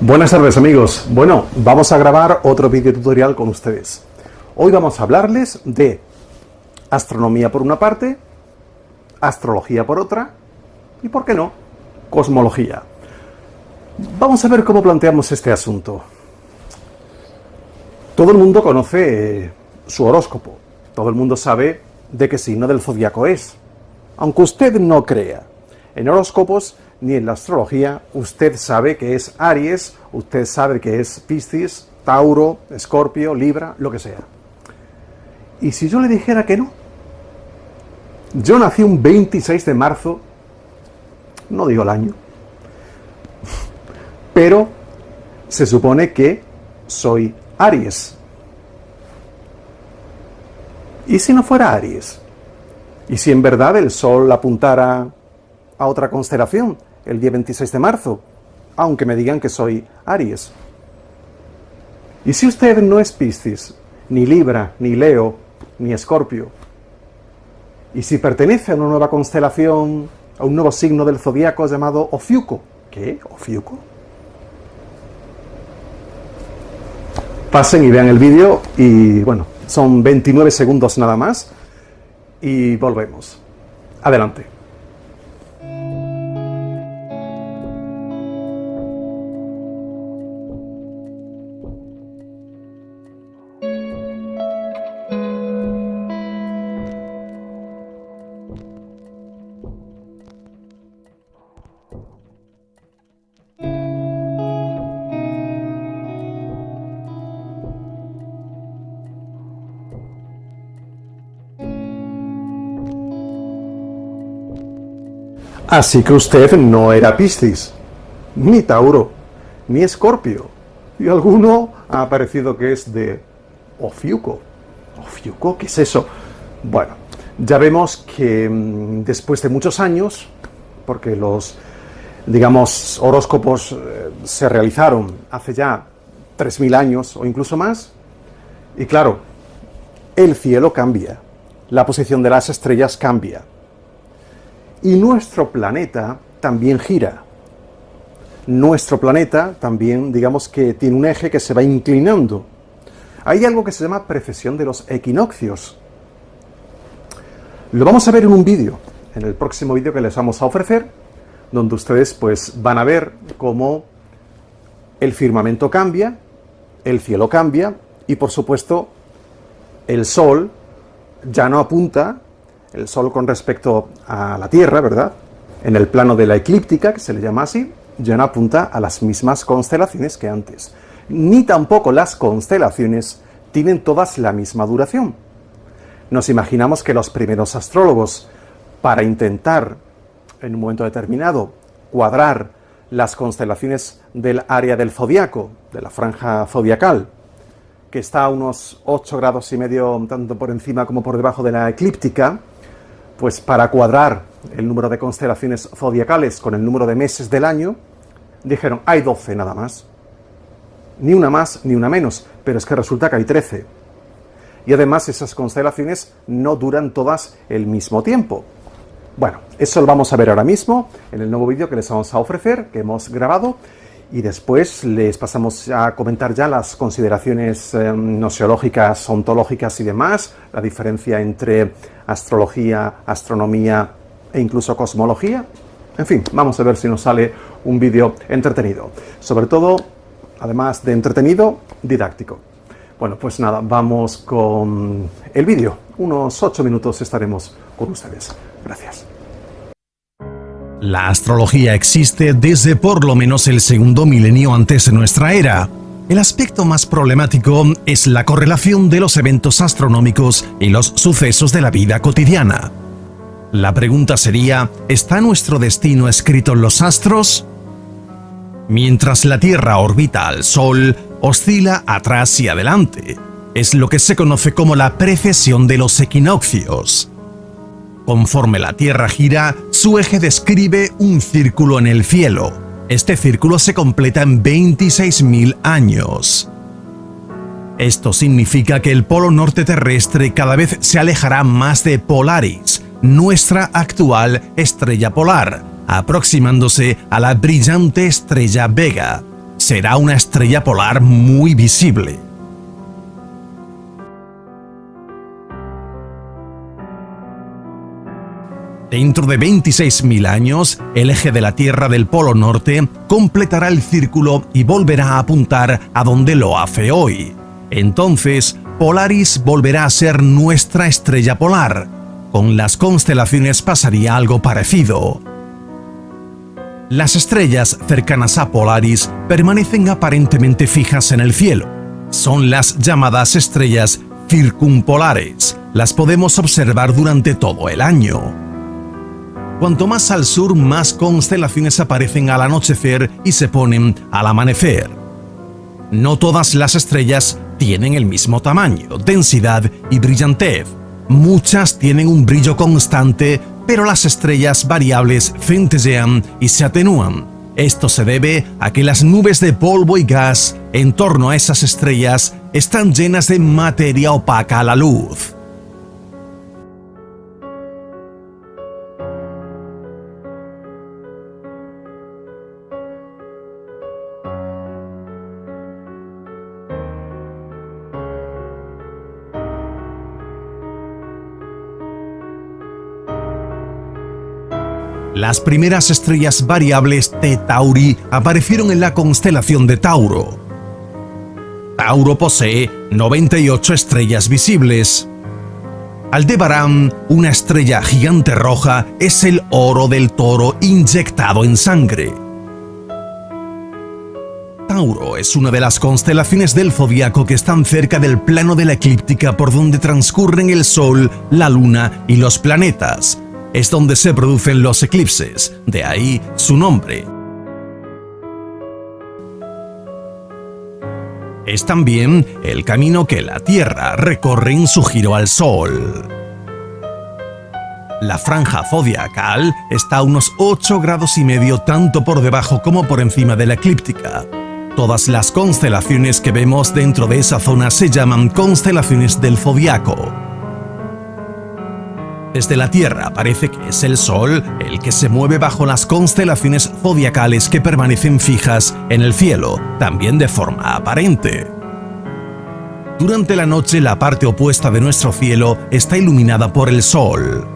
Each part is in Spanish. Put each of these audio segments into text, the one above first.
Buenas tardes amigos. Bueno, vamos a grabar otro vídeo tutorial con ustedes. Hoy vamos a hablarles de astronomía por una parte, astrología por otra y, ¿por qué no?, cosmología. Vamos a ver cómo planteamos este asunto. Todo el mundo conoce su horóscopo. Todo el mundo sabe de qué signo del zodiaco es. Aunque usted no crea en horóscopos ni en la astrología, usted sabe que es Aries, usted sabe que es Piscis, Tauro, Escorpio, Libra, lo que sea. ¿Y si yo le dijera que no? Yo nací un 26 de marzo, no digo el año, pero se supone que soy Aries. ¿Y si no fuera Aries? ¿Y si en verdad el Sol apuntara a otra constelación el día 26 de marzo, aunque me digan que soy Aries? ¿Y si usted no es Piscis, ni Libra, ni Leo, ni Escorpio? ¿Y si pertenece a una nueva constelación, a un nuevo signo del zodiaco llamado Ofiuco? ¿Qué? ¿Ofiuco? Pasen y vean el vídeo y, bueno, son 29 segundos nada más y volvemos. Adelante. Así que usted no era Piscis, ni Tauro, ni Escorpio, y alguno ha aparecido que es de Ofiuco. ¿Ofiuco? ¿Qué es eso? Bueno, ya vemos que después de muchos años, porque los, digamos, horóscopos se realizaron hace ya 3000 años o incluso más, y claro, el cielo cambia, la posición de las estrellas cambia. Y nuestro planeta también gira. Nuestro planeta también, digamos que tiene un eje que se va inclinando. Hay algo que se llama precesión de los equinoccios. Lo vamos a ver en un vídeo, en el próximo vídeo que les vamos a ofrecer, donde ustedes pues van a ver cómo el firmamento cambia, el cielo cambia y por supuesto el Sol ya no apunta. El Sol con respecto a la Tierra, ¿verdad?, en el plano de la eclíptica, que se le llama así, ya no apunta a las mismas constelaciones que antes. Ni tampoco las constelaciones tienen todas la misma duración. Nos imaginamos que los primeros astrólogos, para intentar, en un momento determinado, cuadrar las constelaciones del área del zodiaco, de la franja zodiacal, que está a unos 8,5 grados, tanto por encima como por debajo de la eclíptica, pues para cuadrar el número de constelaciones zodiacales con el número de meses del año, dijeron, hay 12 nada más. Ni una más, ni una menos, pero es que resulta que hay 13. Y además esas constelaciones no duran todas el mismo tiempo. Bueno, eso lo vamos a ver ahora mismo en el nuevo vídeo que les vamos a ofrecer, que hemos grabado, y después les pasamos a comentar ya las consideraciones gnoseológicas, ontológicas y demás, la diferencia entre astrología, astronomía e incluso cosmología. En fin, vamos a ver si nos sale un vídeo entretenido. Sobre todo, además de entretenido, didáctico. Bueno, pues nada, vamos con el vídeo. Unos 8 minutos estaremos con ustedes. Gracias. La astrología existe desde por lo menos el segundo milenio antes de nuestra era. El aspecto más problemático es la correlación de los eventos astronómicos y los sucesos de la vida cotidiana. La pregunta sería, ¿está nuestro destino escrito en los astros? Mientras la Tierra orbita al Sol, oscila atrás y adelante. Es lo que se conoce como la precesión de los equinoccios. Conforme la Tierra gira, su eje describe un círculo en el cielo. Este círculo se completa en 26.000 años. Esto significa que el polo norte terrestre cada vez se alejará más de Polaris, nuestra actual estrella polar, aproximándose a la brillante estrella Vega. será una estrella polar muy visible. Dentro de 26.000 años, el eje de la Tierra del Polo Norte completará el círculo y volverá a apuntar a donde lo hace hoy. Entonces, Polaris volverá a ser nuestra estrella polar. Con las constelaciones pasaría algo parecido. Las estrellas cercanas a Polaris permanecen aparentemente fijas en el cielo. Son las llamadas estrellas circumpolares. Las podemos observar durante todo el año. Cuanto más al sur, más constelaciones aparecen al anochecer y se ponen al amanecer. No todas las estrellas tienen el mismo tamaño, densidad y brillantez. Muchas tienen un brillo constante, pero las estrellas variables centellean y se atenúan. Esto se debe a que las nubes de polvo y gas en torno a esas estrellas están llenas de materia opaca a la luz. Las primeras estrellas variables T Tauri aparecieron en la constelación de Tauro. Tauro posee 98 estrellas visibles. Aldebarán, una estrella gigante roja, es el oro del toro inyectado en sangre. Tauro es una de las constelaciones del zodiaco que están cerca del plano de la eclíptica por donde transcurren el Sol, la Luna y los planetas. Es donde se producen los eclipses, de ahí su nombre. Es también el camino que la Tierra recorre en su giro al Sol. La franja zodiacal está a unos 8,5 grados tanto por debajo como por encima de la eclíptica. Todas las constelaciones que vemos dentro de esa zona se llaman constelaciones del zodiaco. Desde la Tierra parece que es el Sol el que se mueve bajo las constelaciones zodiacales que permanecen fijas en el cielo, también de forma aparente. Durante la noche, la parte opuesta de nuestro cielo está iluminada por el Sol.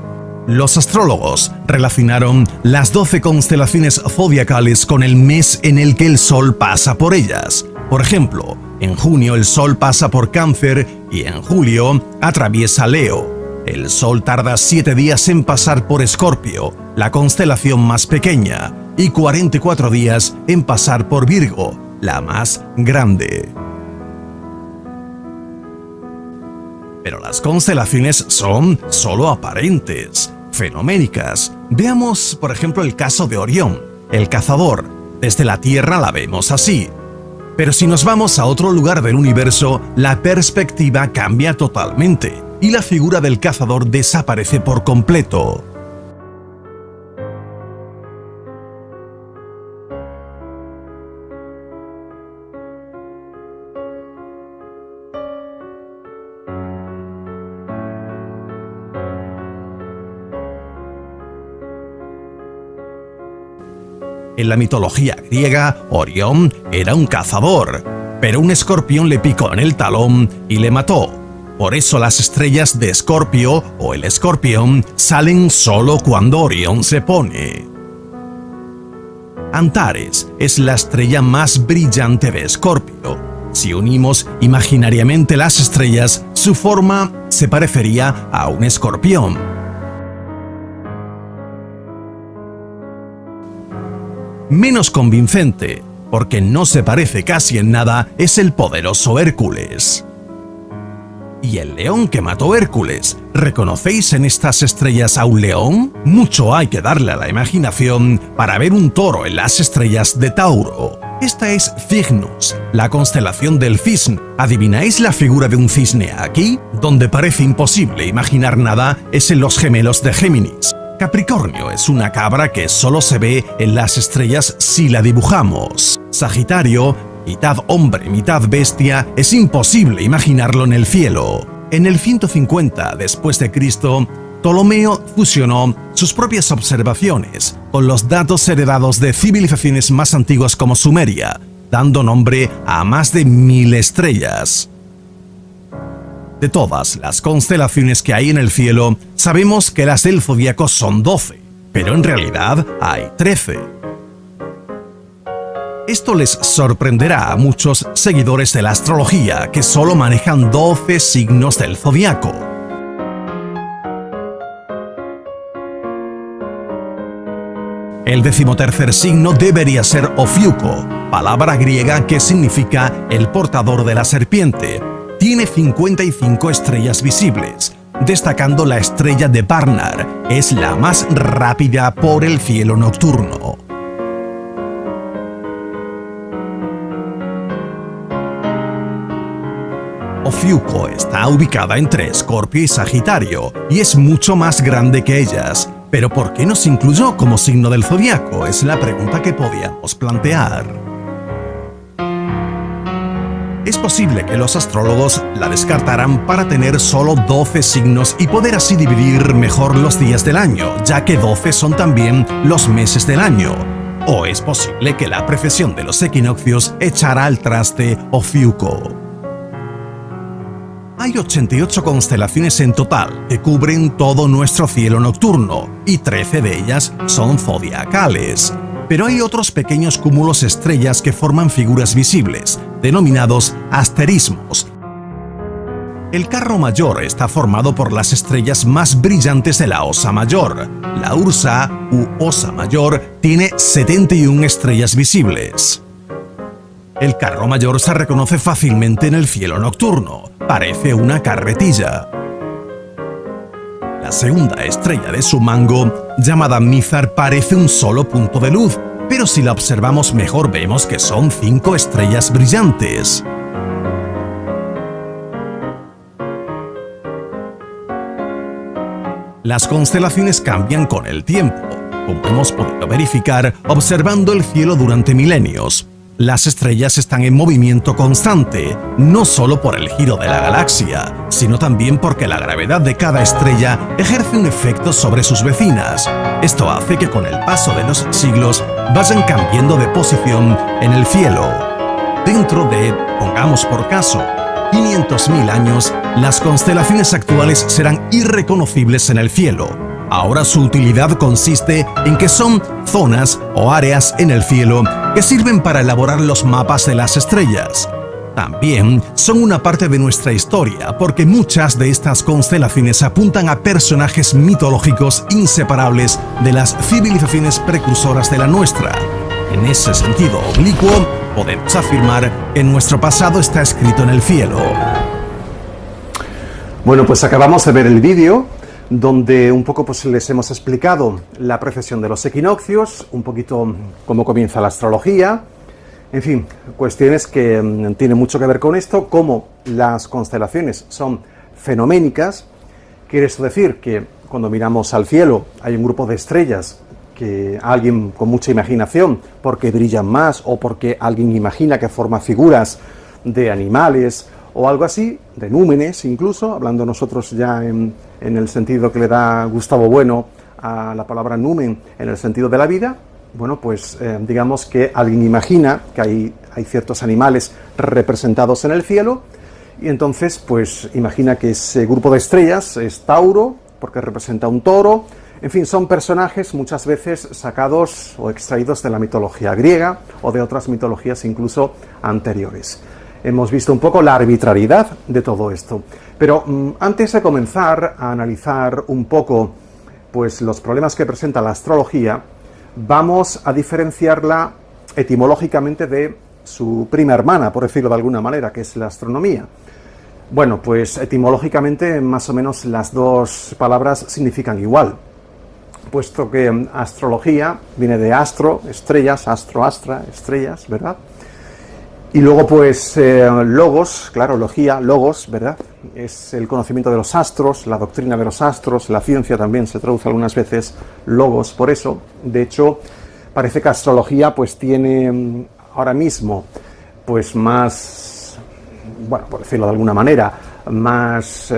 Los astrólogos relacionaron las 12 constelaciones zodiacales con el mes en el que el Sol pasa por ellas. Por ejemplo, en junio el Sol pasa por Cáncer y en julio atraviesa Leo. El Sol tarda 7 días en pasar por Escorpio, la constelación más pequeña, y 44 días en pasar por Virgo, la más grande. Pero las constelaciones son solo aparentes, fenoménicas. Veamos, por ejemplo, el caso de Orión, el cazador. Desde la Tierra la vemos así. Pero si nos vamos a otro lugar del universo, la perspectiva cambia totalmente y la figura del cazador desaparece por completo. En la mitología griega, Orión era un cazador, pero un escorpión le picó en el talón y le mató. Por eso las estrellas de Escorpio o el escorpión salen solo cuando Orión se pone. Antares es la estrella más brillante de Escorpio. Si unimos imaginariamente las estrellas, su forma se parecería a un escorpión. Menos convincente, porque no se parece casi en nada, es el poderoso Hércules. ¿Y el león que mató Hércules? ¿Reconocéis en estas estrellas a un león? Mucho hay que darle a la imaginación para ver un toro en las estrellas de Tauro. Esta es Cygnus, la constelación del cisne. ¿Adivináis la figura de un cisne aquí? Donde parece imposible imaginar nada es en los gemelos de Géminis. Capricornio es una cabra que solo se ve en las estrellas si la dibujamos. Sagitario, mitad hombre, mitad bestia, es imposible imaginarlo en el cielo. En el 150 después de Cristo, Ptolomeo fusionó sus propias observaciones con los datos heredados de civilizaciones más antiguas como Sumeria dando nombre a más de 1000 estrellas. De todas las constelaciones que hay en el cielo, sabemos que las del zodiaco son 12, pero en realidad hay 13. Esto les sorprenderá a muchos seguidores de la astrología que solo manejan 12 signos del zodiaco. El 13º signo debería ser Ofiuco, palabra griega que significa el portador de la serpiente. Tiene 55 estrellas visibles, destacando la estrella de Barnard, es la más rápida por el cielo nocturno. Ofiuco está ubicada entre Escorpio y Sagitario y es mucho más grande que ellas. Pero ¿por qué nos incluyó como signo del zodiaco? Es la pregunta que podíamos plantear. Es posible que los astrólogos la descartaran para tener solo 12 signos y poder así dividir mejor los días del año, ya que 12 son también los meses del año. O es posible que la precesión de los equinoccios echara al traste Ofiuco. Hay 88 constelaciones en total que cubren todo nuestro cielo nocturno y 13 de ellas son zodiacales. Pero hay otros pequeños cúmulos estrellas que forman figuras visibles, denominados asterismos. El carro mayor está formado por las estrellas más brillantes de la Osa Mayor. La Ursa u Osa Mayor tiene 71 estrellas visibles. El carro mayor se reconoce fácilmente en el cielo nocturno. Parece una carretilla. La segunda estrella de su mango, llamada Mizar, parece un solo punto de luz, pero si la observamos mejor vemos que son 5 estrellas brillantes. Las constelaciones cambian con el tiempo, como hemos podido verificar observando el cielo durante milenios. Las estrellas están en movimiento constante, no solo por el giro de la galaxia, sino también porque la gravedad de cada estrella ejerce un efecto sobre sus vecinas. Esto hace que con el paso de los siglos vayan cambiando de posición en el cielo. Dentro de, pongamos por caso, 500.000 años, las constelaciones actuales serán irreconocibles en el cielo. Ahora su utilidad consiste en que son zonas o áreas en el cielo que sirven para elaborar los mapas de las estrellas. También son una parte de nuestra historia porque muchas de estas constelaciones apuntan a personajes mitológicos inseparables de las civilizaciones precursoras de la nuestra. En ese sentido oblicuo, podemos afirmar que nuestro pasado está escrito en el cielo. Bueno, pues acabamos de ver el vídeo donde un poco pues les hemos explicado la precesión de los equinoccios, un poquito cómo comienza la astrología, en fin, cuestiones que tienen mucho que ver con esto, cómo las constelaciones son fenoménicas. Quiere esto decir que cuando miramos al cielo hay un grupo de estrellas que alguien con mucha imaginación, porque brillan más o porque alguien imagina que forma figuras de animales o algo así, de númenes incluso, hablando nosotros ya en el sentido que le da Gustavo Bueno a la palabra numen, en el sentido de la vida. Bueno, pues digamos que alguien imagina que hay ciertos animales representados en el cielo y entonces pues imagina que ese grupo de estrellas es Tauro, porque representa un toro. En fin, son personajes muchas veces sacados o extraídos de la mitología griega o de otras mitologías incluso anteriores. Hemos visto un poco la arbitrariedad de todo esto. Pero antes de comenzar a analizar un poco pues, los problemas que presenta la astrología, vamos a diferenciarla etimológicamente de su prima hermana, por decirlo de alguna manera, que es la astronomía. Bueno, pues etimológicamente más o menos las dos palabras significan igual, puesto que astrología viene de astro, estrellas, astro, astra, estrellas, ¿verdad? Y luego pues logos, claro, logía, logos, ¿verdad? Es el conocimiento de los astros, la doctrina de los astros, la ciencia también se traduce algunas veces logos por eso. De hecho, parece que astrología pues tiene ahora mismo pues más, bueno, por decirlo de alguna manera, más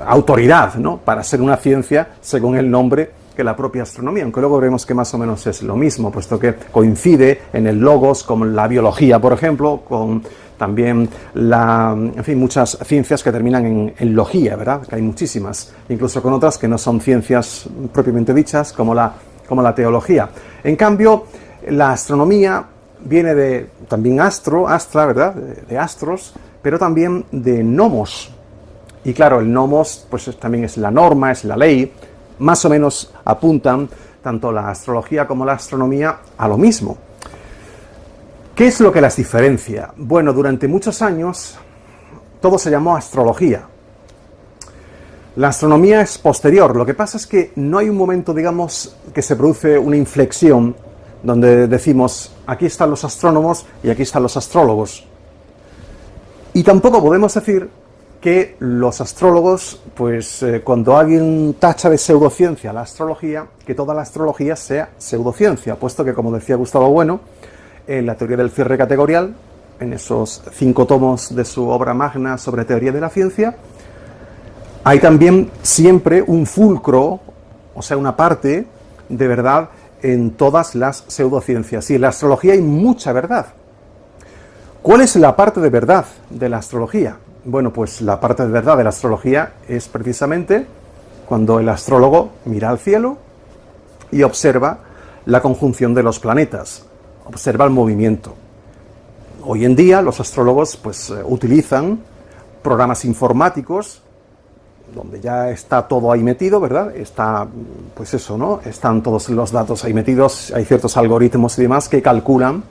autoridad, ¿no? Para ser una ciencia, según el nombre que la propia astronomía, aunque luego veremos que más o menos es lo mismo, puesto que coincide en el logos, como la biología, por ejemplo, con también en fin, muchas ciencias que terminan en logía, ¿verdad? Que hay muchísimas, incluso con otras que no son ciencias propiamente dichas, como la teología. En cambio, la astronomía viene de también astra, ¿verdad? De astros, pero también de nomos. Y claro, el nomos pues también es la norma, es la ley. Más o menos apuntan tanto la astrología como la astronomía a lo mismo. ¿Qué es lo que las diferencia? Bueno, durante muchos años todo se llamó astrología. La astronomía es posterior. Lo que pasa es que no hay un momento, digamos, que se produce una inflexión donde decimos, aquí están los astrónomos y aquí están los astrólogos. Y tampoco podemos decir que los astrólogos, pues cuando alguien tacha de pseudociencia la astrología, que toda la astrología sea pseudociencia, puesto que, como decía Gustavo Bueno, en la teoría del cierre categorial, en esos 5 tomos de su obra magna sobre teoría de la ciencia, hay también siempre un fulcro, o sea, una parte de verdad en todas las pseudociencias. Y en la astrología hay mucha verdad. ¿Cuál es la parte de verdad de la astrología? Bueno, pues la parte de verdad de la astrología es precisamente cuando el astrólogo mira al cielo y observa la conjunción de los planetas, observa el movimiento. Hoy en día los astrólogos pues utilizan programas informáticos donde ya está todo ahí metido, ¿verdad? Está, pues eso, ¿no? Están todos los datos ahí metidos, hay ciertos algoritmos y demás que calculan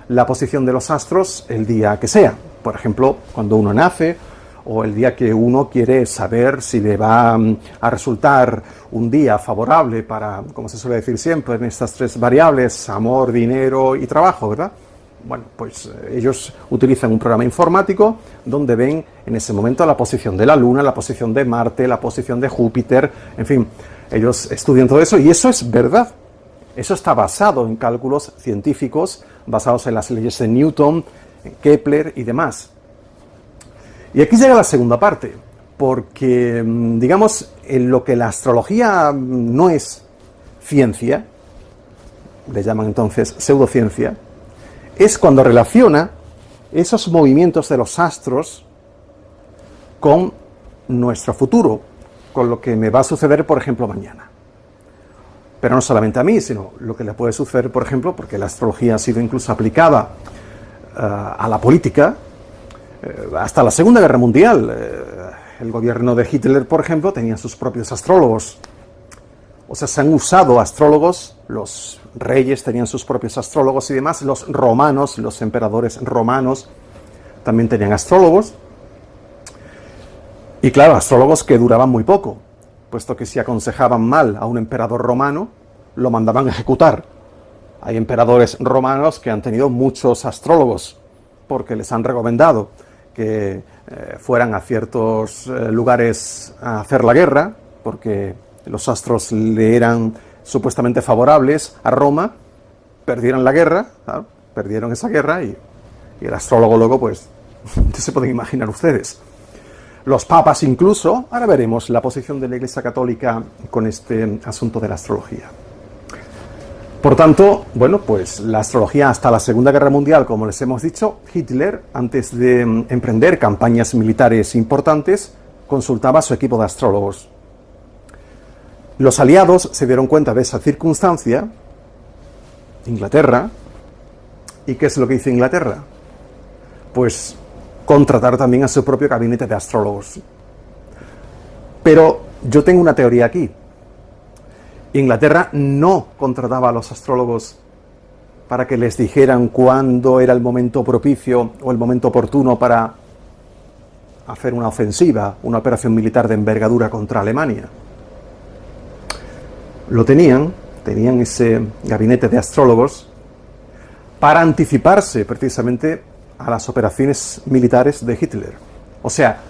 la posición de los astros el día que sea. Por ejemplo, cuando uno nace, o el día que uno quiere saber si le va a resultar un día favorable para, como se suele decir siempre, en estas 3 variables, amor, dinero y trabajo, ¿verdad? Bueno, pues ellos utilizan un programa informático donde ven en ese momento la posición de la Luna, la posición de Marte, la posición de Júpiter, en fin, ellos estudian todo eso y eso es verdad. Eso está basado en cálculos científicos, basados en las leyes de Newton, en Kepler y demás. Y aquí llega la segunda parte, porque, digamos, en lo que la astrología no es ciencia, le llaman entonces pseudociencia, es cuando relaciona esos movimientos de los astros con nuestro futuro, con lo que me va a suceder, por ejemplo, mañana. Pero no solamente a mí, sino lo que le puede suceder, por ejemplo, porque la astrología ha sido incluso aplicada a la política, hasta la Segunda Guerra Mundial. El gobierno de Hitler, por ejemplo, tenía sus propios astrólogos. O sea, se han usado astrólogos, los reyes tenían sus propios astrólogos y demás, los romanos, los emperadores romanos también tenían astrólogos. Y claro, astrólogos que duraban muy poco, puesto que si aconsejaban mal a un emperador romano, lo mandaban a ejecutar. Hay emperadores romanos que han tenido muchos astrólogos, porque les han recomendado que fueran a ciertos lugares a hacer la guerra, porque los astros le eran supuestamente favorables a Roma, perdieron la guerra, ¿sabes? Perdieron esa guerra y el astrólogo luego, pues, ya se pueden imaginar ustedes. Los papas incluso, ahora veremos la posición de la Iglesia Católica con este asunto de la astrología. Por tanto, bueno, pues la astrología hasta la Segunda Guerra Mundial, como les hemos dicho, Hitler, antes de emprender campañas militares importantes, consultaba a su equipo de astrólogos. Los aliados se dieron cuenta de esa circunstancia, Inglaterra, ¿y qué es lo que hizo Inglaterra? Pues contratar también a su propio gabinete de astrólogos. Pero yo tengo una teoría aquí. Inglaterra no contrataba a los astrólogos para que les dijeran cuándo era el momento propicio o el momento oportuno para hacer una ofensiva, una operación militar de envergadura contra Alemania. Lo tenían ese gabinete de astrólogos para anticiparse precisamente a las operaciones militares de Hitler. O sea,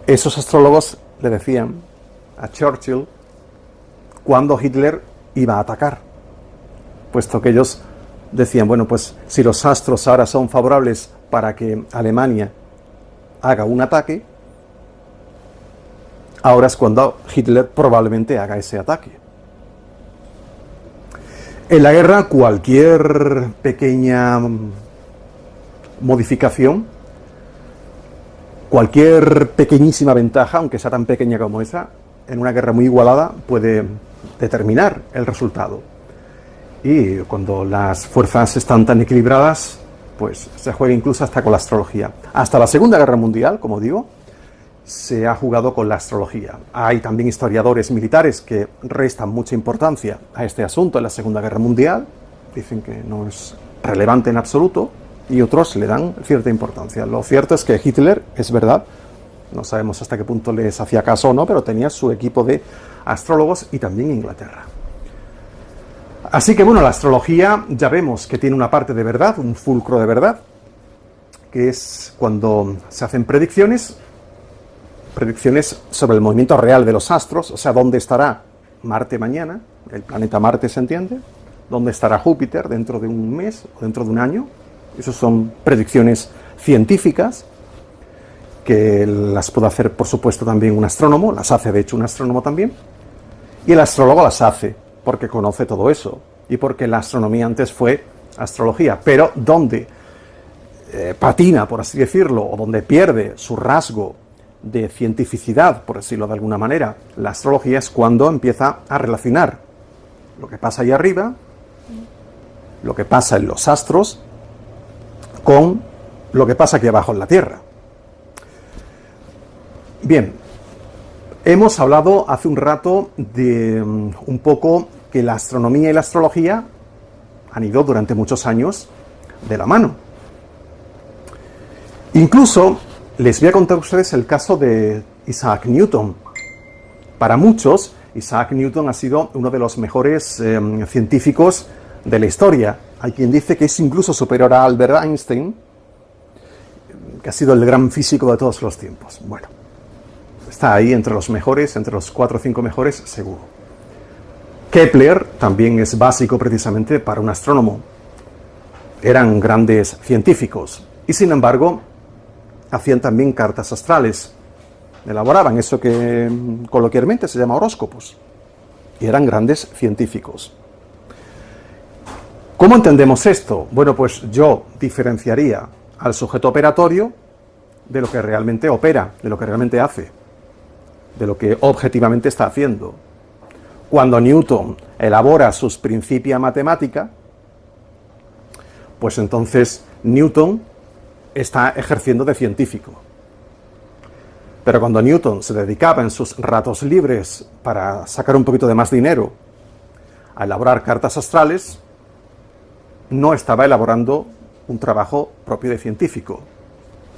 esos astrólogos le decían a Churchill cuándo Hitler iba a atacar, puesto que ellos decían, bueno, pues si los astros ahora son favorables para que Alemania haga un ataque, ahora es cuando Hitler probablemente haga ese ataque. En la guerra, cualquier pequeña modificación, cualquier pequeñísima ventaja, aunque sea tan pequeña como esa, en una guerra muy igualada puede determinar el resultado. Y cuando las fuerzas están tan equilibradas, pues se juega incluso hasta con la astrología. Hasta la Segunda Guerra Mundial, como digo, se ha jugado con la astrología. Hay también historiadores militares que restan mucha importancia a este asunto en la Segunda Guerra Mundial, dicen que no es relevante en absoluto, y otros le dan cierta importancia. Lo cierto es que Hitler, es verdad, no sabemos hasta qué punto les hacía caso o no, pero tenía su equipo de astrólogos y también Inglaterra. Así que bueno, la astrología ya vemos que tiene una parte de verdad, un fulcro de verdad, que es cuando se hacen predicciones sobre el movimiento real de los astros, o sea, dónde estará Marte mañana, el planeta Marte, ¿se entiende? ¿Dónde estará Júpiter dentro de un mes o dentro de un año? Esas son predicciones científicas que las puede hacer, por supuesto, también un astrónomo, las hace de hecho un astrónomo también, y el astrólogo las hace porque conoce todo eso y porque la astronomía antes fue astrología, pero donde patina, por así decirlo, o donde pierde su rasgo de cientificidad, por decirlo de alguna manera, la astrología es cuando empieza a relacionar lo que pasa ahí arriba, lo que pasa en los astros, con lo que pasa aquí abajo en la Tierra. Bien, hemos hablado hace un rato de un poco que la astronomía y la astrología han ido durante muchos años de la mano. Incluso les voy a contar a ustedes el caso de Isaac Newton. Para muchos, Isaac Newton ha sido uno de los mejores científicos de la historia. Hay quien dice que es incluso superior a Albert Einstein, que ha sido el gran físico de todos los tiempos. Bueno, está ahí entre los mejores, entre los 4 o 5 mejores, seguro. Kepler también es básico precisamente para un astrónomo. Eran grandes científicos y, sin embargo, hacían también cartas astrales. Elaboraban eso que coloquialmente se llama horóscopos. Y eran grandes científicos. ¿Cómo entendemos esto? Bueno, pues yo diferenciaría al sujeto operatorio de lo que realmente opera, de lo que realmente hace, de lo que objetivamente está haciendo. Cuando Newton elabora sus Principia Mathematica, pues entonces Newton está ejerciendo de científico. Pero cuando Newton se dedicaba en sus ratos libres para sacar un poquito de más dinero a elaborar cartas astrales, no estaba elaborando un trabajo propio de científico.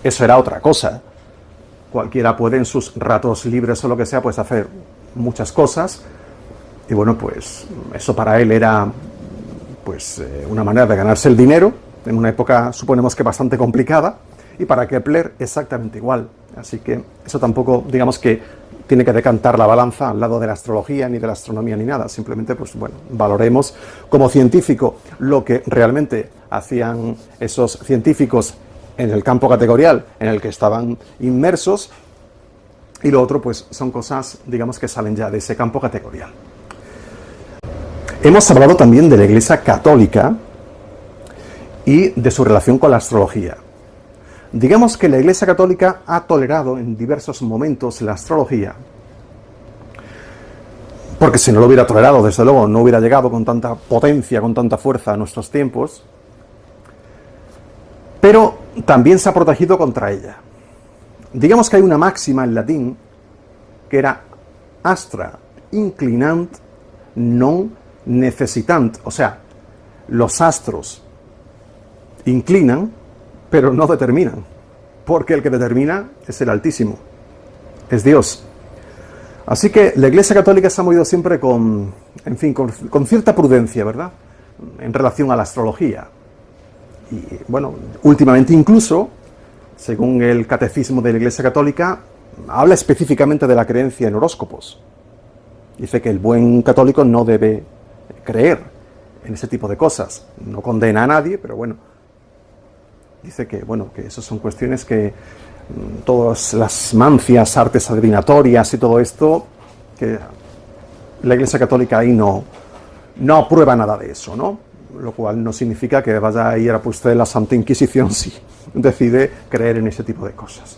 Eso era otra cosa. Cualquiera puede en sus ratos libres o lo que sea, pues hacer muchas cosas. Y bueno, pues eso para él era pues una manera de ganarse el dinero, en una época suponemos que bastante complicada, y para Kepler exactamente igual. Así que eso tampoco, digamos que tiene que decantar la balanza al lado de la astrología, ni de la astronomía, ni nada. Simplemente, pues bueno, valoremos como científico lo que realmente hacían esos científicos en el campo categorial en el que estaban inmersos, y lo otro, pues son cosas, digamos, que salen ya de ese campo categorial. Hemos hablado también de la Iglesia Católica y de su relación con la astrología. Digamos que la Iglesia Católica ha tolerado en diversos momentos la astrología, porque si no lo hubiera tolerado, desde luego, no hubiera llegado con tanta potencia, con tanta fuerza a nuestros tiempos, pero también se ha protegido contra ella. Digamos que hay una máxima en latín que era astra inclinant non necessitant, o sea, los astros inclinan, pero no determinan, porque el que determina es el Altísimo, es Dios. Así que la Iglesia Católica se ha movido siempre con cierta prudencia, ¿verdad?, en relación a la astrología. Y bueno, últimamente incluso, según el Catecismo de la Iglesia Católica, habla específicamente de la creencia en horóscopos. Dice que el buen católico no debe creer en ese tipo de cosas. No condena a nadie, pero bueno, dice que, bueno, que eso son cuestiones que todas las mancias, artes adivinatorias y todo esto, que la Iglesia Católica ahí no no prueba nada de eso, ¿no? Lo cual no significa que vaya a ir a usted la Santa Inquisición si decide creer en ese tipo de cosas.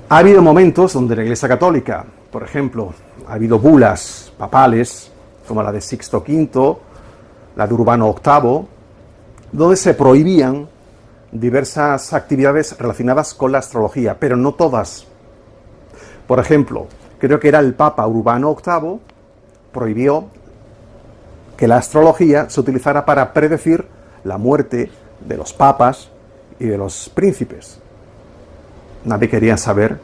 Ha habido momentos donde la Iglesia Católica, por ejemplo, ha habido bulas papales, como la de Sixto V, la de Urbano VIII, donde se prohibían diversas actividades relacionadas con la astrología, pero no todas. Por ejemplo, creo que era el Papa Urbano VIII, prohibió que la astrología se utilizara para predecir la muerte de los papas y de los príncipes. Nadie quería saber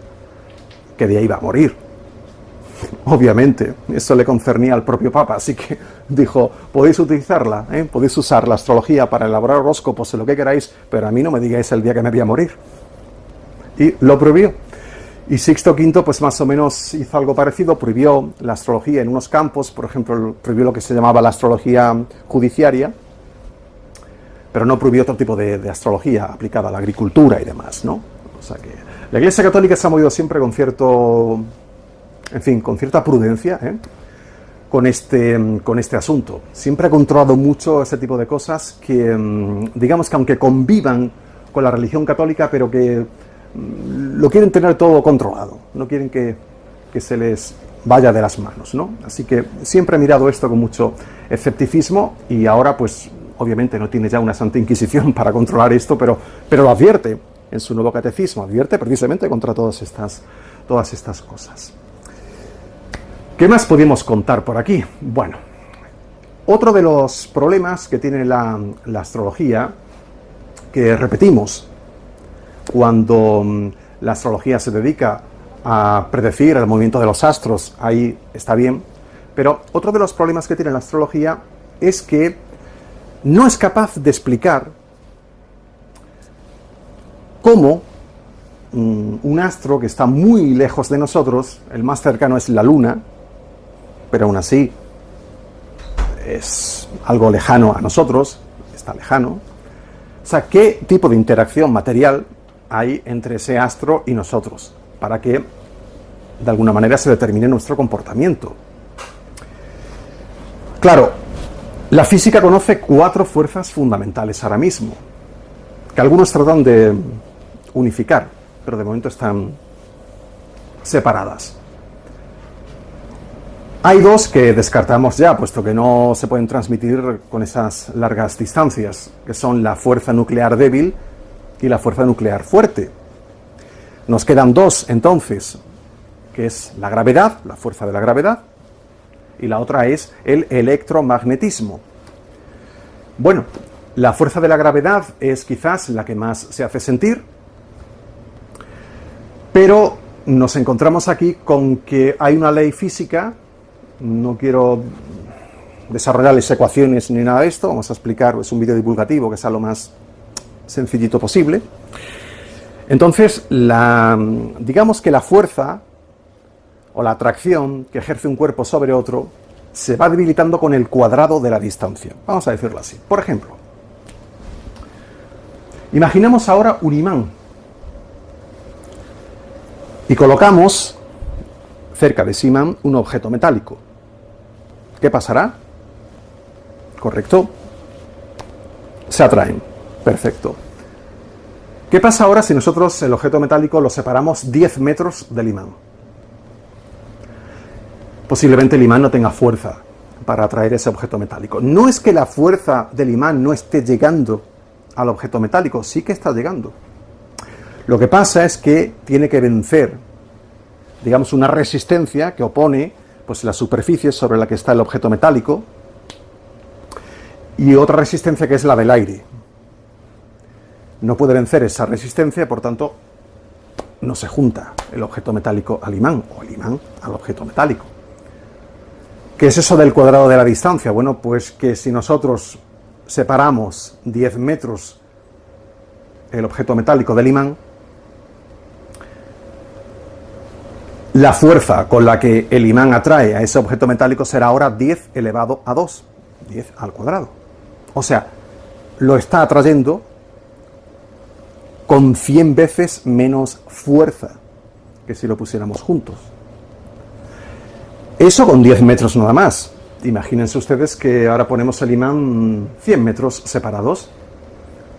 qué día iba a morir. Obviamente, eso le concernía al propio Papa, así que dijo, podéis utilizarla, podéis usar la astrología para elaborar horóscopos y lo que queráis, pero a mí no me digáis el día que me voy a morir. Y lo prohibió. Y Sixto V, pues más o menos hizo algo parecido, prohibió la astrología en unos campos, por ejemplo, prohibió lo que se llamaba la astrología judiciaria, pero no prohibió otro tipo de astrología aplicada a la agricultura y demás, ¿no? O sea que la Iglesia Católica se ha movido siempre con cierto, en fin, con cierta prudencia, con este asunto. Siempre ha controlado mucho ese tipo de cosas que, digamos que aunque convivan con la religión católica, pero que lo quieren tener todo controlado, no quieren que se les vaya de las manos, ¿no? Así que siempre he mirado esto con mucho escepticismo y ahora, pues, obviamente no tiene ya una Santa Inquisición para controlar esto, pero lo advierte en su nuevo catecismo, advierte precisamente contra todas estas cosas. ¿Qué más podemos contar por aquí? Bueno, otro de los problemas que tiene la astrología, que repetimos, cuando la astrología se dedica a predecir el movimiento de los astros, ahí está bien, pero otro de los problemas que tiene la astrología es que no es capaz de explicar cómo un astro que está muy lejos de nosotros, el más cercano es la Luna, pero aún así es algo lejano a nosotros, está lejano. O sea, ¿qué tipo de interacción material hay entre ese astro y nosotros para que de alguna manera se determine nuestro comportamiento? Claro, la física conoce 4 fuerzas fundamentales ahora mismo, que algunos tratan de unificar, pero de momento están separadas. Hay 2 que descartamos ya, puesto que no se pueden transmitir con esas largas distancias, que son la fuerza nuclear débil y la fuerza nuclear fuerte. Nos quedan 2, entonces, que es la gravedad, la fuerza de la gravedad, y la otra es el electromagnetismo. Bueno, la fuerza de la gravedad es quizás la que más se hace sentir, pero nos encontramos aquí con que hay una ley física. No quiero desarrollarles ecuaciones ni nada de esto, vamos a explicar, es un vídeo divulgativo que sea lo más sencillito posible. Entonces, digamos que la fuerza o la atracción que ejerce un cuerpo sobre otro se va debilitando con el cuadrado de la distancia. Vamos a decirlo así. Por ejemplo, imaginemos ahora un imán y colocamos cerca de ese imán un objeto metálico. ¿Qué pasará? Correcto. Se atraen. Perfecto. ¿Qué pasa ahora si nosotros el objeto metálico lo separamos 10 metros del imán? Posiblemente el imán no tenga fuerza para atraer ese objeto metálico. No es que la fuerza del imán no esté llegando al objeto metálico, sí que está llegando. Lo que pasa es que tiene que vencer, digamos, una resistencia que opone pues la superficie sobre la que está el objeto metálico y otra resistencia que es la del aire. No puede vencer esa resistencia, por tanto, no se junta el objeto metálico al imán o el imán al objeto metálico. ¿Qué es eso del cuadrado de la distancia? Bueno, pues que si nosotros separamos 10 metros el objeto metálico del imán, la fuerza con la que el imán atrae a ese objeto metálico será ahora 10 elevado a 2, 10 al cuadrado. O sea, lo está atrayendo con 100 veces menos fuerza que si lo pusiéramos juntos. Eso con 10 metros nada más. imagínense ustedes que ahora ponemos el imán 100 metros separados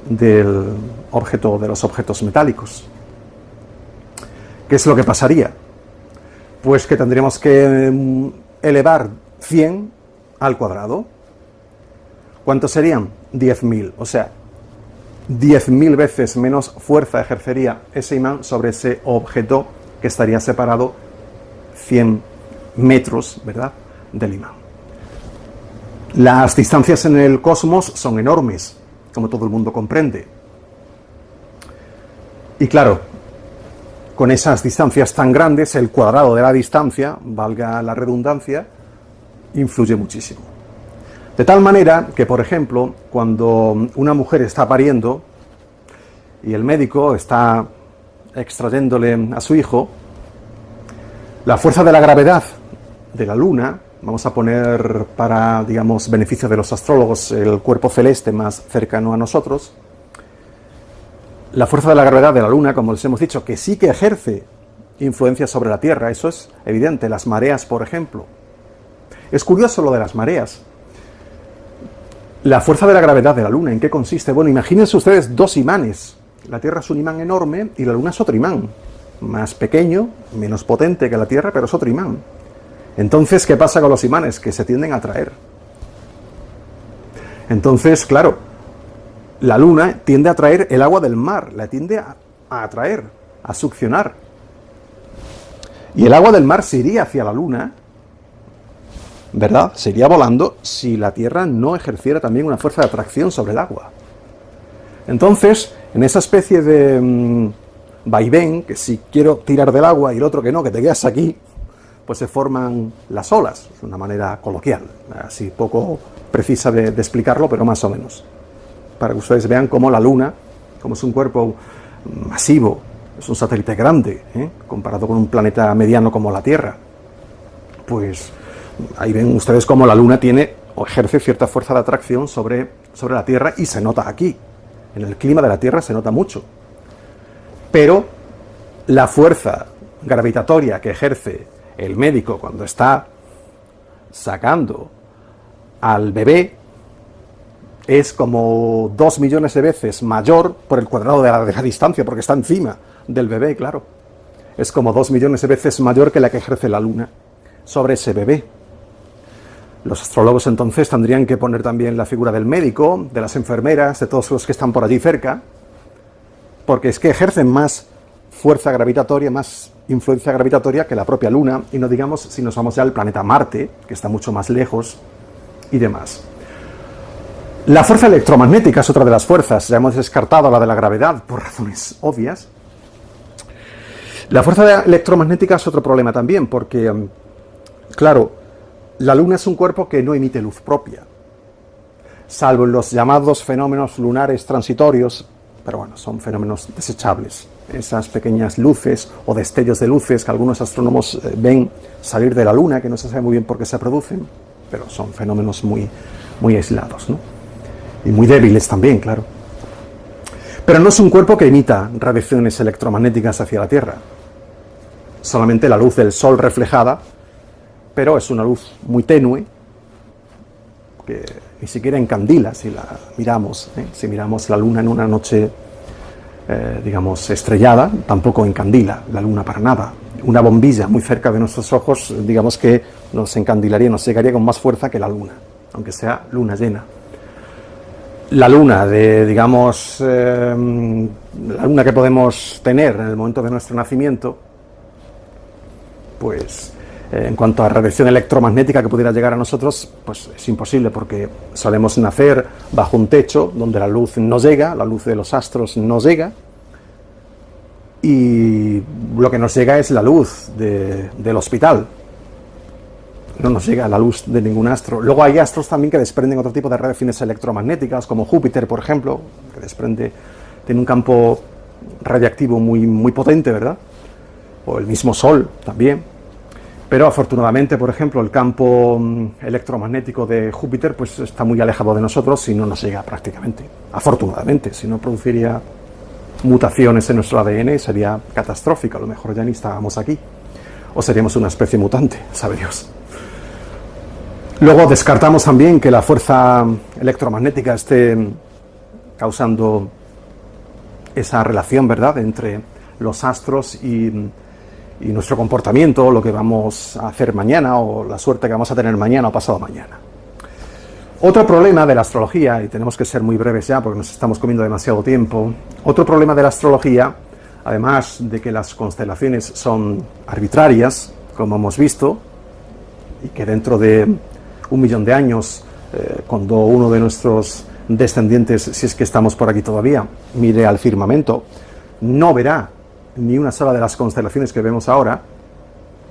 del objeto, de los objetos metálicos. ¿Qué es lo que pasaría? Pues que tendríamos que elevar 100 al cuadrado. ¿Cuántos serían? 10.000. O sea, 10.000 veces menos fuerza ejercería ese imán sobre ese objeto que estaría separado 100 metros, ¿verdad?, del imán. Las distancias en el cosmos son enormes, como todo el mundo comprende. Y claro, con esas distancias tan grandes, el cuadrado de la distancia, valga la redundancia, influye muchísimo. De tal manera que, por ejemplo, cuando una mujer está pariendo y el médico está extrayéndole a su hijo, la fuerza de la gravedad de la Luna, vamos a poner para, digamos, beneficio de los astrólogos, el cuerpo celeste más cercano a nosotros, la fuerza de la gravedad de la Luna, como les hemos dicho, que sí que ejerce influencia sobre la Tierra, eso es evidente, las mareas, por ejemplo. Es curioso lo de las mareas. La fuerza de la gravedad de la Luna, ¿en qué consiste? Bueno, imagínense ustedes dos imanes. La Tierra es un imán enorme y la Luna es otro imán, más pequeño, menos potente que la Tierra, pero es otro imán. Entonces, ¿qué pasa con los imanes? Que se tienden a atraer. Entonces, claro, la Luna tiende a atraer el agua del mar, la tiende a atraer, a succionar. Y el agua del mar se iría hacia la Luna, ¿verdad? Se iría volando si la Tierra no ejerciera también una fuerza de atracción sobre el agua. Entonces, en esa especie de vaivén, que si quiero tirar del agua y el otro que no, que te quedas aquí, pues se forman las olas, de una manera coloquial, así poco precisa de explicarlo, pero más o menos, para que ustedes vean cómo la Luna, como es un cuerpo masivo, es un satélite grande, comparado con un planeta mediano como la Tierra, pues ahí ven ustedes cómo la Luna tiene o ejerce cierta fuerza de atracción sobre la Tierra, y se nota aquí, en el clima de la Tierra se nota mucho, pero la fuerza gravitatoria que ejerce el médico cuando está sacando al bebé es como 2 millones de veces mayor por el cuadrado de la distancia, porque está encima del bebé, claro. Es como 2 millones de veces mayor que la que ejerce la Luna sobre ese bebé. Los astrólogos entonces tendrían que poner también la figura del médico, de las enfermeras, de todos los que están por allí cerca, porque es que ejercen más fuerza gravitatoria, más influencia gravitatoria que la propia Luna, y no digamos si nos vamos ya al planeta Marte, que está mucho más lejos, y demás. La fuerza electromagnética es otra de las fuerzas, ya hemos descartado la de la gravedad por razones obvias. La fuerza electromagnética es otro problema también, porque, claro, la Luna es un cuerpo que no emite luz propia, salvo en los llamados fenómenos lunares transitorios, pero bueno, son fenómenos desechables. Esas pequeñas luces o destellos de luces que algunos astrónomos ven salir de la Luna, que no se sabe muy bien por qué se producen, pero son fenómenos muy, muy aislados, ¿no? Y muy débiles también, claro. Pero no es un cuerpo que emita radiaciones electromagnéticas hacia la Tierra. Solamente la luz del Sol reflejada, pero es una luz muy tenue, que ni siquiera encandila si la miramos, si miramos la Luna en una noche, digamos, estrellada, tampoco encandila la Luna para nada. Una bombilla muy cerca de nuestros ojos, digamos que nos encandilaría, nos llegaría con más fuerza que la Luna, aunque sea luna llena. La Luna, digamos, la Luna que podemos tener en el momento de nuestro nacimiento, pues en cuanto a radiación electromagnética que pudiera llegar a nosotros, pues es imposible, porque solemos nacer bajo un techo donde la luz no llega, la luz de los astros no llega, y lo que nos llega es la luz del hospital, no nos llega la luz de ningún astro. Luego hay astros también que desprenden otro tipo de radiaciones electromagnéticas, como Júpiter, por ejemplo, que tiene un campo radiactivo muy, muy potente, ¿verdad? O el mismo Sol también. Pero afortunadamente, por ejemplo, el campo electromagnético de Júpiter pues está muy alejado de nosotros y no nos llega prácticamente. Afortunadamente, si no produciría mutaciones en nuestro ADN y sería catastrófico, a lo mejor ya ni estábamos aquí. O seríamos una especie mutante, sabe Dios. Luego descartamos también que la fuerza electromagnética esté causando esa relación, ¿verdad?, entre los astros y nuestro comportamiento, lo que vamos a hacer mañana o la suerte que vamos a tener mañana o pasado mañana. Otro problema de la astrología, y tenemos que ser muy breves ya porque nos estamos comiendo demasiado tiempo, otro problema de la astrología, además de que las constelaciones son arbitrarias, como hemos visto, y que dentro de 1.000.000 de años, cuando uno de nuestros descendientes, si es que estamos por aquí todavía, mire al firmamento, no verá ni una sola de las constelaciones que vemos ahora,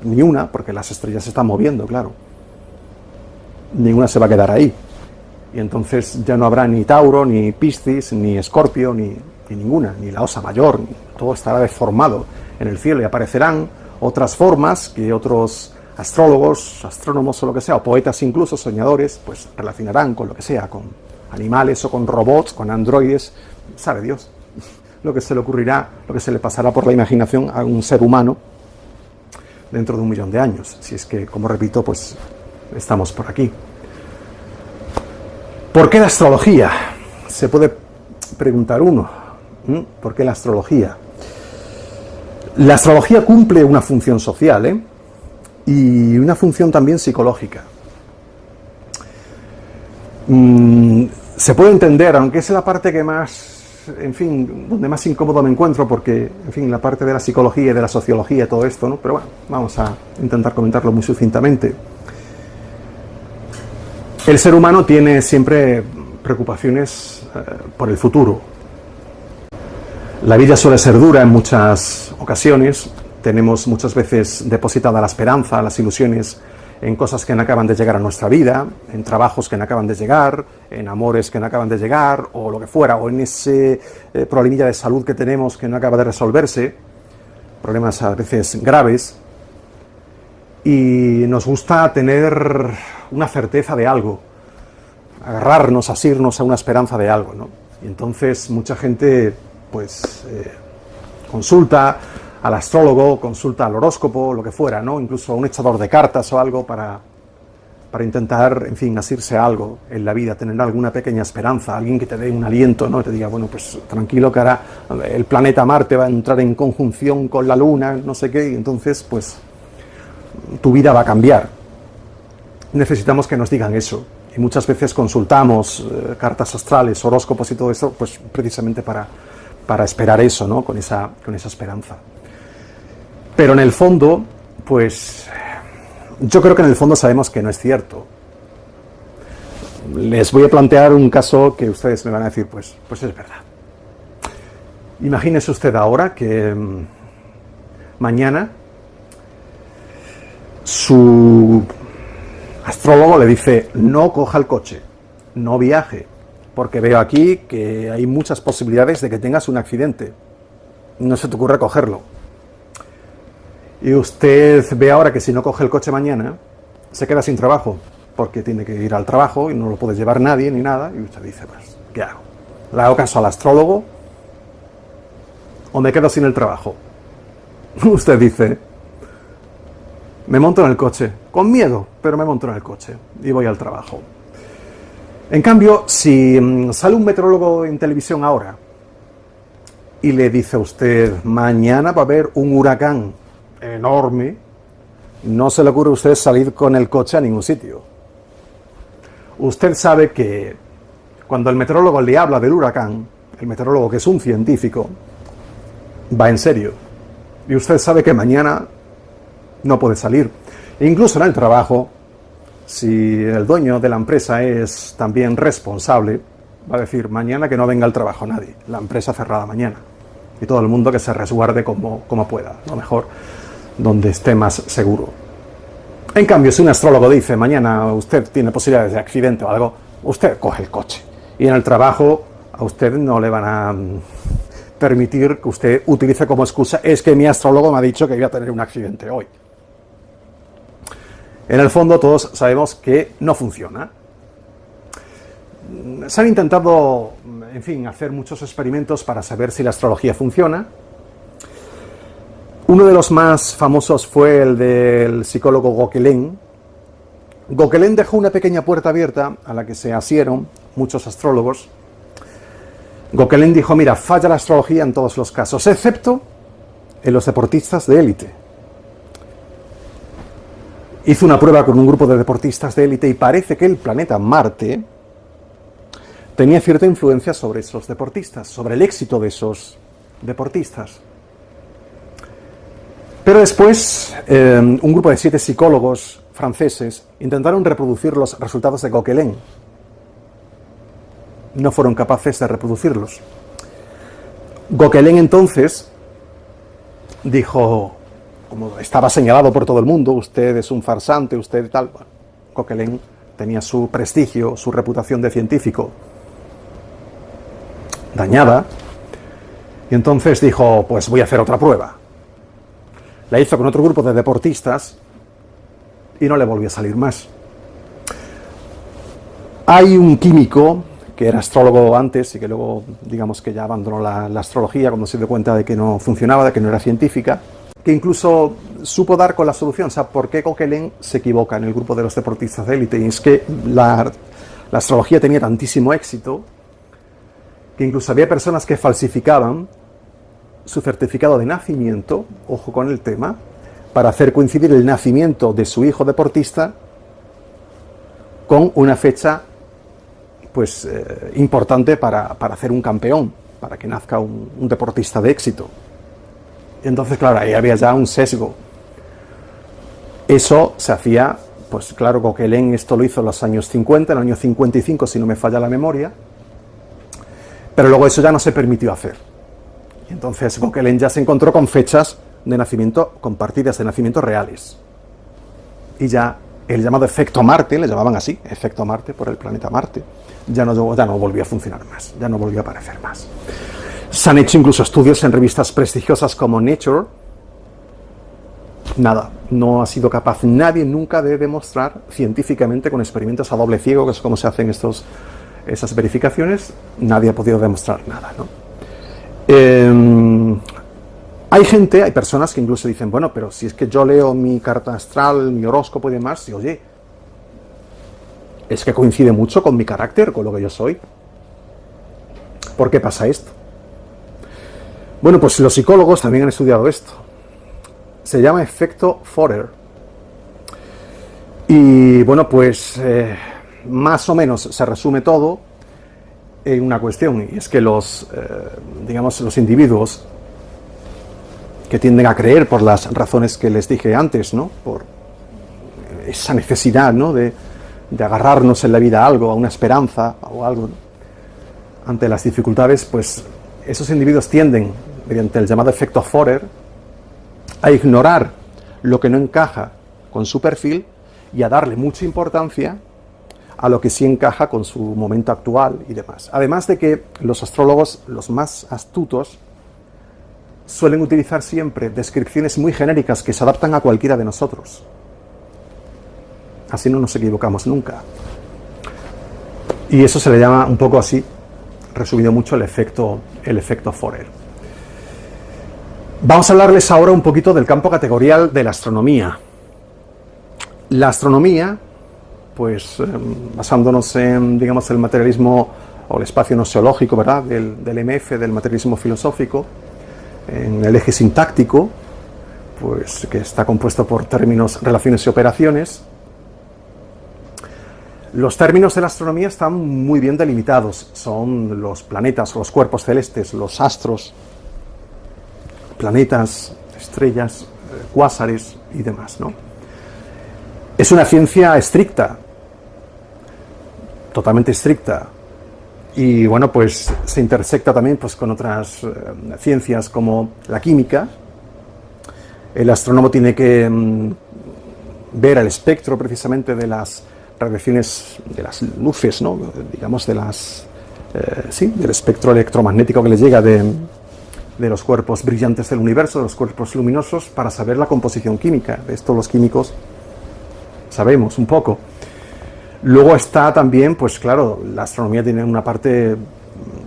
ni una, porque las estrellas se están moviendo, claro. Ninguna se va a quedar ahí. Y entonces ya no habrá ni Tauro, ni Piscis, ni Escorpio, ni ninguna, ni la Osa Mayor. Todo estará deformado en el cielo y aparecerán otras formas que otros astrólogos, astrónomos o lo que sea, o poetas incluso, soñadores, pues relacionarán con lo que sea, con animales o con robots, con androides, sabe Dios lo que se le ocurrirá, lo que se le pasará por la imaginación a un ser humano dentro de 1.000.000 de años, si es que, como repito, pues estamos por aquí. ¿Por qué la astrología? Se puede preguntar uno. ¿Por qué la astrología? La astrología cumple una función social, y una función también psicológica. Se puede entender, aunque es la parte que más, en fin, donde más incómodo me encuentro, porque, en fin, la parte de la psicología y de la sociología y todo esto, ¿no? Pero bueno, vamos a intentar comentarlo muy sucintamente. El ser humano tiene siempre preocupaciones por el futuro. La vida suele ser dura en muchas ocasiones. Tenemos muchas veces depositada la esperanza, las ilusiones en cosas que no acaban de llegar a nuestra vida, en trabajos que no acaban de llegar, en amores que no acaban de llegar, o lo que fuera, o en ese problemilla de salud que tenemos que no acaba de resolverse, problemas a veces graves, y nos gusta tener una certeza de algo, agarrarnos, asirnos a una esperanza de algo, ¿no? Y entonces mucha gente, pues, consulta al astrólogo, consulta al horóscopo, lo que fuera, ¿no? Incluso a un echador de cartas o algo para intentar, en fin, asirse a algo en la vida, tener alguna pequeña esperanza, alguien que te dé un aliento, ¿no? Te diga, bueno, pues tranquilo que ahora el planeta Marte va a entrar en conjunción con la Luna, no sé qué, y entonces, pues, tu vida va a cambiar. Necesitamos que nos digan eso. Y muchas veces consultamos cartas astrales, horóscopos y todo eso, pues precisamente para esperar eso, ¿no? Con esa esperanza. Pero en el fondo, pues, yo creo que en el fondo sabemos que no es cierto. Les voy a plantear un caso que ustedes me van a decir, pues es verdad. Imagínese usted ahora que mañana su astrólogo le dice, no coja el coche, no viaje, porque veo aquí que hay muchas posibilidades de que tengas un accidente. No se te ocurre cogerlo. Y usted ve ahora que si no coge el coche mañana, se queda sin trabajo, porque tiene que ir al trabajo y no lo puede llevar nadie ni nada, y usted dice, pues, ¿qué hago? ¿Le hago caso al astrólogo o me quedo sin el trabajo? Usted dice, me monto en el coche, con miedo, pero me monto en el coche y voy al trabajo. En cambio, si sale un meteorólogo en televisión ahora y le dice a usted, mañana va a haber un huracán enorme, no se le ocurre a usted salir con el coche a ningún sitio. Usted sabe que cuando el meteorólogo le habla del huracán, el meteorólogo, que es un científico, va en serio. Y usted sabe que mañana no puede salir. Incluso en el trabajo, si el dueño de la empresa es también responsable, va a decir, mañana que no venga al trabajo nadie, la empresa cerrada mañana. Y todo el mundo que se resguarde como pueda, lo mejor, donde esté más seguro. En cambio, si un astrólogo dice, mañana usted tiene posibilidades de accidente o algo, usted coge el coche. Y en el trabajo a usted no le van a permitir que usted utilice como excusa, es que mi astrólogo me ha dicho que voy a tener un accidente hoy. En el fondo todos sabemos que no funciona. Se han intentado, en fin, hacer muchos experimentos para saber si la astrología funciona. Uno de los más famosos fue el del psicólogo Gauquelin, Gauquelin dejó una pequeña puerta abierta a la que se asieron muchos astrólogos. Gauquelin dijo, mira, falla la astrología en todos los casos, excepto en los deportistas de élite. Hizo una prueba con un grupo de deportistas de élite y parece que el planeta Marte tenía cierta influencia sobre esos deportistas, sobre el éxito de esos deportistas. Pero después, un grupo de 7 psicólogos franceses intentaron reproducir los resultados de Gauquelin. No fueron capaces de reproducirlos. Gauquelin entonces dijo, como estaba señalado por todo el mundo, usted es un farsante, usted tal. Bueno, Gauquelin tenía su prestigio, su reputación de científico dañada, y entonces dijo, pues voy a hacer otra prueba. La hizo con otro grupo de deportistas y no le volvió a salir más. Hay un químico que era astrólogo antes y que luego, digamos que ya abandonó la astrología cuando se dio cuenta de que no funcionaba, de que no era científica, que incluso supo dar con la solución. O sea, ¿por qué Gauquelin se equivoca en el grupo de los deportistas de élite? Y es que la astrología tenía tantísimo éxito que incluso había personas que falsificaban su certificado de nacimiento, ojo con el tema, para hacer coincidir el nacimiento de su hijo deportista con una fecha pues importante para hacer un campeón, para que nazca un deportista de éxito. Entonces, claro, ahí había ya un sesgo. Eso se hacía, pues claro, Gauquelin esto lo hizo en los años 50, en el año 55, si no me falla la memoria, pero luego eso ya no se permitió hacer. Y entonces Gauquelin ya se encontró con fechas de nacimiento, con partidas de nacimiento reales. Y ya el llamado efecto Marte, le llamaban así, efecto Marte por el planeta Marte, ya no volvió a funcionar más, ya no volvió a aparecer más. Se han hecho incluso estudios en revistas prestigiosas como Nature. Nada, no ha sido capaz nadie nunca de demostrar científicamente con experimentos a doble ciego, que es como se hacen esas verificaciones, nadie ha podido demostrar nada, ¿no? Hay personas que incluso dicen, bueno, pero si es que yo leo mi carta astral, mi horóscopo y demás, y oye, es que coincide mucho con mi carácter, con lo que yo soy. ¿Por qué pasa esto? Bueno, pues los psicólogos también han estudiado esto. Se llama efecto Forer. Y bueno, pues más o menos se resume todo en una cuestión, y es que los individuos que tienden a creer por las razones que les dije antes, ¿no? Por esa necesidad, ¿no? de agarrarnos en la vida a algo, a una esperanza o algo, ¿no? Ante las dificultades, pues esos individuos tienden, mediante el llamado efecto Forer, a ignorar lo que no encaja con su perfil y a darle mucha importancia a lo que sí encaja con su momento actual y demás. Además de que los astrólogos, los más astutos, suelen utilizar siempre descripciones muy genéricas que se adaptan a cualquiera de nosotros. Así no nos equivocamos nunca. Y eso se le llama un poco así, resumido mucho, el efecto Forer. Vamos a hablarles ahora un poquito del campo categorial de la astronomía. La astronomía, pues basándonos en, digamos, el materialismo o el espacio noseológico, ¿verdad?, del MF, del materialismo filosófico, en el eje sintáctico, pues que está compuesto por términos, relaciones y operaciones. Los términos de la astronomía están muy bien delimitados. Son los planetas, los cuerpos celestes, los astros, planetas, estrellas, cuásares y demás, ¿no? Es una ciencia estricta, totalmente estricta, y bueno, pues se intersecta también pues con otras ciencias como la química. El astrónomo tiene que ver el espectro precisamente de las radiaciones, de las luces, ¿no? Digamos del espectro electromagnético que le llega de los cuerpos brillantes del universo, de los cuerpos luminosos, para saber la composición química. De esto los químicos sabemos un poco. Luego está también, pues claro, la astronomía tiene una parte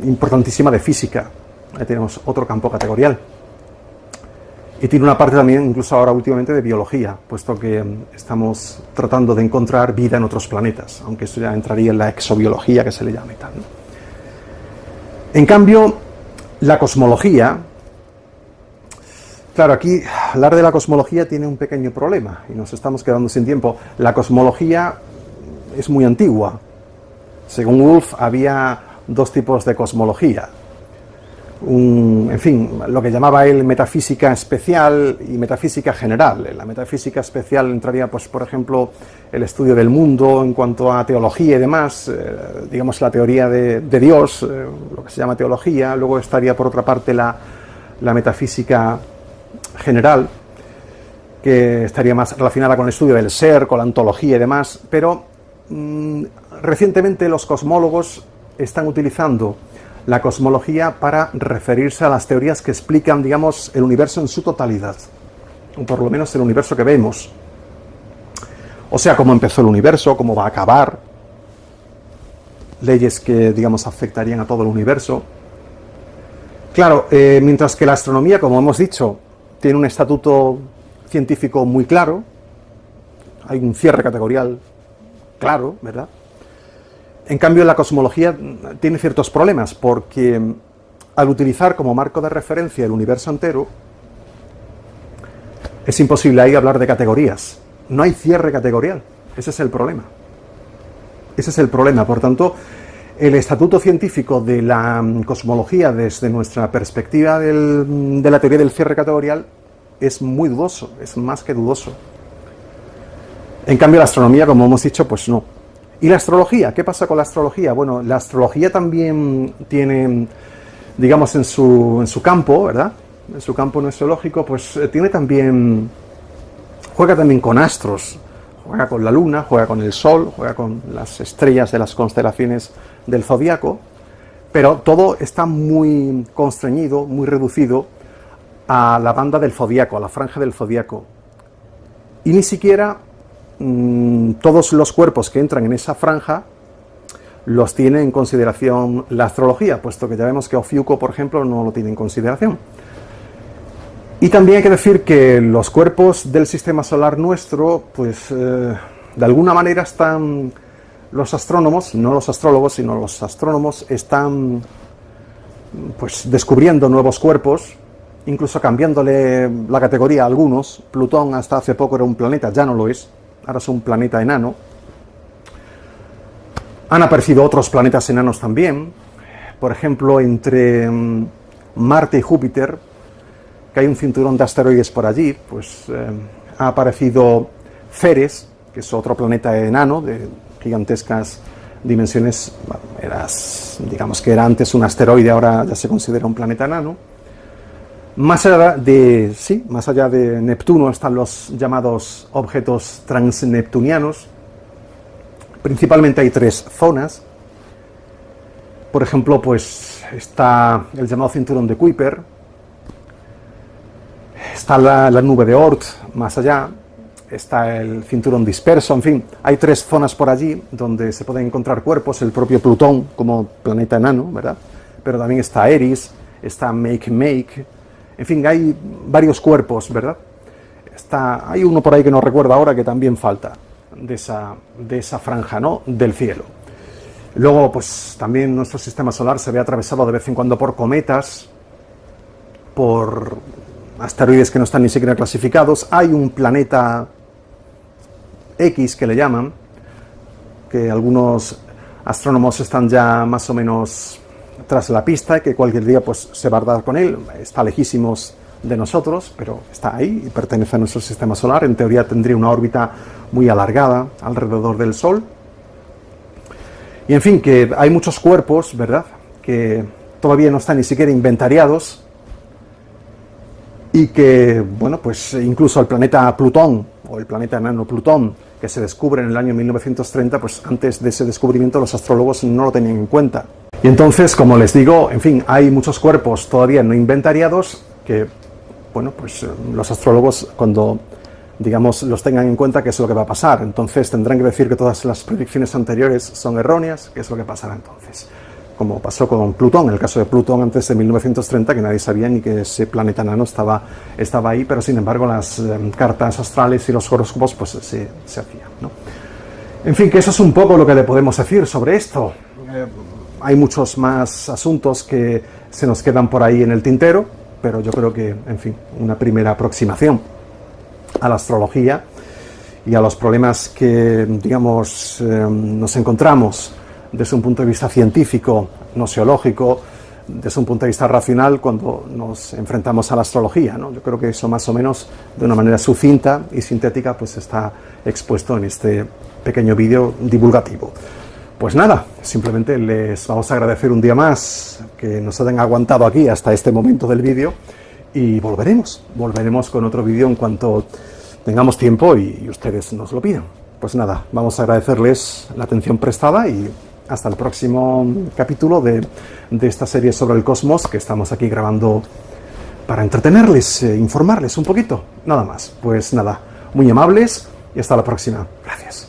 importantísima de física. Ahí tenemos otro campo categorial. Y tiene una parte también, incluso ahora últimamente, de biología, puesto que estamos tratando de encontrar vida en otros planetas, aunque eso ya entraría en la exobiología, que se le llama y tal, ¿no? En cambio, la cosmología, claro, aquí hablar de la cosmología tiene un pequeño problema, y nos estamos quedando sin tiempo. La cosmología es muy antigua. Según Wolf, había dos tipos de cosmología. En fin, lo que llamaba él metafísica especial y metafísica general. En la metafísica especial entraría, pues, por ejemplo, el estudio del mundo en cuanto a teología y demás, digamos la teoría de Dios, lo que se llama teología. Luego estaría, por otra parte, la metafísica general, que estaría más relacionada con el estudio del ser, con la ontología y demás, pero recientemente los cosmólogos están utilizando la cosmología para referirse a las teorías que explican, digamos, el universo en su totalidad, o por lo menos el universo que vemos. O sea, cómo empezó el universo, cómo va a acabar, leyes que, digamos, afectarían a todo el universo. Claro, mientras que la astronomía, como hemos dicho, tiene un estatuto científico muy claro, hay un cierre categorial claro, ¿verdad? En cambio, la cosmología tiene ciertos problemas, porque al utilizar como marco de referencia el universo entero, es imposible ahí hablar de categorías. No hay cierre categorial. Ese es el problema. Ese es el problema. Por tanto, el estatuto científico de la cosmología desde nuestra perspectiva de la teoría del cierre categorial es muy dudoso, es más que dudoso. En cambio, la astronomía, como hemos dicho, pues no. ¿Y la astrología? ¿Qué pasa con la astrología? Bueno, la astrología también tiene, digamos, en su campo, ¿verdad? En su campo noesológico, pues tiene también, juega también con astros, juega con la luna, juega con el sol, juega con las estrellas de las constelaciones del zodiaco, pero todo está muy constreñido, muy reducido a la banda del zodiaco, a la franja del zodiaco. Y ni siquiera todos los cuerpos que entran en esa franja los tiene en consideración la astrología, puesto que ya vemos que Ofiuco, por ejemplo, no lo tiene en consideración. Y también hay que decir que los cuerpos del sistema solar nuestro, pues de alguna manera están los astrónomos, no los astrólogos, sino los astrónomos, están pues descubriendo nuevos cuerpos, incluso cambiándole la categoría a algunos. Plutón hasta hace poco era un planeta, ya no lo es. Ahora es un planeta enano. Han aparecido otros planetas enanos también. Por ejemplo, entre Marte y Júpiter, que hay un cinturón de asteroides por allí, pues ha aparecido Ceres, que es otro planeta enano de gigantescas dimensiones. Bueno, digamos que era antes un asteroide, ahora ya se considera un planeta enano. Más allá de Neptuno están los llamados objetos transneptunianos. Principalmente hay tres zonas. Por ejemplo, pues está el llamado cinturón de Kuiper, está la nube de Oort más allá, está el cinturón disperso, en fin, hay tres zonas por allí donde se pueden encontrar cuerpos, el propio Plutón como planeta enano, ¿verdad? Pero también está Eris, está Make, en fin, hay varios cuerpos, ¿verdad? Hay uno por ahí que no recuerdo ahora que también falta de esa franja, ¿no?, del cielo. Luego, pues también nuestro sistema solar se ve atravesado de vez en cuando por cometas, por asteroides que no están ni siquiera clasificados. Hay un planeta X que le llaman, que algunos astrónomos están ya más o menos tras la pista, que cualquier día pues se va a dar con él. Está lejísimos de nosotros, pero está ahí y pertenece a nuestro sistema solar. En teoría tendría una órbita muy alargada alrededor del Sol. Y en fin, que hay muchos cuerpos, ¿verdad?, que todavía no están ni siquiera inventariados, y que, bueno, pues incluso el planeta Plutón, o el planeta enano Plutón, que se descubre en el año 1930, pues antes de ese descubrimiento los astrólogos no lo tenían en cuenta. Y entonces, como les digo, en fin, hay muchos cuerpos todavía no inventariados que, bueno, pues los astrólogos, cuando, digamos, los tengan en cuenta, qué es lo que va a pasar. Entonces tendrán que decir que todas las predicciones anteriores son erróneas, qué es lo que pasará entonces. como pasó con Plutón, en el caso de Plutón antes de 1930, que nadie sabía ni que ese planeta enano estaba ahí, pero sin embargo las cartas astrales y los horóscopos pues se hacían, ¿no? En fin, que eso es un poco lo que le podemos decir sobre esto. Hay muchos más asuntos que se nos quedan por ahí en el tintero, pero yo creo que, en fin, una primera aproximación a la astrología y a los problemas que, digamos, nos encontramos desde un punto de vista científico, gnoseológico, desde un punto de vista racional cuando nos enfrentamos a la astrología, ¿no? Yo creo que eso más o menos de una manera sucinta y sintética pues está expuesto en este pequeño vídeo divulgativo. Pues nada, simplemente les vamos a agradecer un día más que nos hayan aguantado aquí hasta este momento del vídeo y volveremos con otro vídeo en cuanto tengamos tiempo y ustedes nos lo pidan. Pues nada, vamos a agradecerles la atención prestada y hasta el próximo capítulo de esta serie sobre el cosmos que estamos aquí grabando para entretenerles, informarles un poquito, nada más. Pues nada, muy amables y hasta la próxima. Gracias.